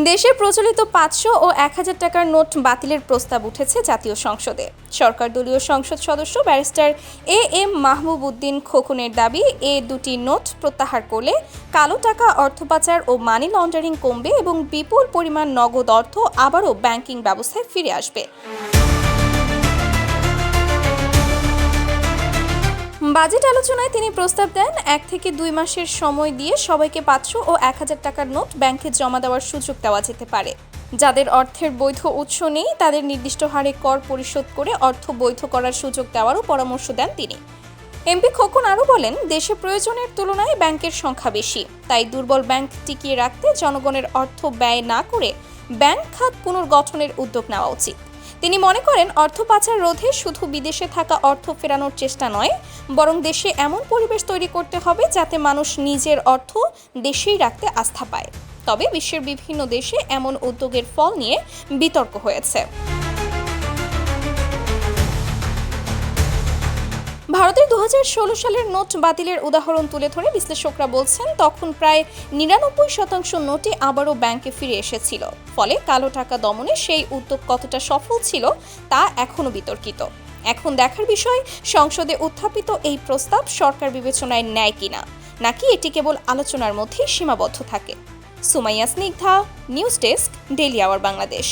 দেশের প্রচলিত ৫০০ ও ১,০০০ টাকার নোট বাতিলের প্রস্তাব উঠেছে জাতীয় সংসদে। সরকার দলীয় সংসদ সদস্য ব্যারিস্টার এম মাহবুব উদ্দিন খোকনের দাবি, এ দুটি নোট প্রত্যাহার করলে কালো টাকা, অর্থ পাচার ও মানি লন্ডারিং কমবে এবং বিপুল পরিমাণ নগদ অর্থ আবারও ব্যাংকিং ব্যবস্থায় ফিরে আসবে। বাজেট আলোচনায় তিনি প্রস্তাব দেন ১ থেকে ২ মাসের সময় দিয়ে সবাইকে ৫০০ ও ১,০০০ টাকার নোট ব্যাংকে জমা দেওয়ার সুযোগ দেওয়া যেতে পারে। যাদের অর্থের বৈধ উৎস নেই তাদের নির্দিষ্ট হারে কর পরিশোধ করে অর্থ বৈধ করার সুযোগ দেওয়ারও পরামর্শ দেন তিনি। এমপি খোকন আরও বলেন, দেশে প্রয়োজনের তুলনায় ব্যাংকের সংখ্যা বেশি, তাই দুর্বল ব্যাংক টিকিয়ে রাখতে জনগণের অর্থ ব্যয় না করে ব্যাংক খাত পুনর্গঠনের উদ্যোগ নেওয়া উচিত। তিনি মনে করেন, অর্থ পাচার রোধে শুধু বিদেশে থাকা অর্থ ফেরানোর চেষ্টা নয়, বরং দেশে এমন পরিবেশ তৈরি করতে হবে যাতে মানুষ নিজের অর্থ দেশেই রাখতে আস্থা পায়। তবে বিশ্বের বিভিন্ন দেশে এমন উদ্যোগের ফল নিয়ে বিতর্ক হয়েছে। ভারতের ২০১৬ সালের নোট বাতিলের উদাহরণ তুলে ধরে বিশ্লেষকরা বলছেন, তখন প্রায় ৯৯% নোটই আবারও ব্যাংকে ফিরে এসেছিল। ফলে কালো টাকা দমনে সেই উদ্যোগ কতটা সফল ছিল তা এখনও বিতর্কিত। এখন দেখার বিষয়, সংসদে উত্থাপিত এই প্রস্তাব সরকার বিবেচনায় নেয় কিনা, নাকি এটি কেবল আলোচনার মধ্যেই সীমাবদ্ধ থাকে। Sumaiya Snigdha, news desk, daily our Bangladesh.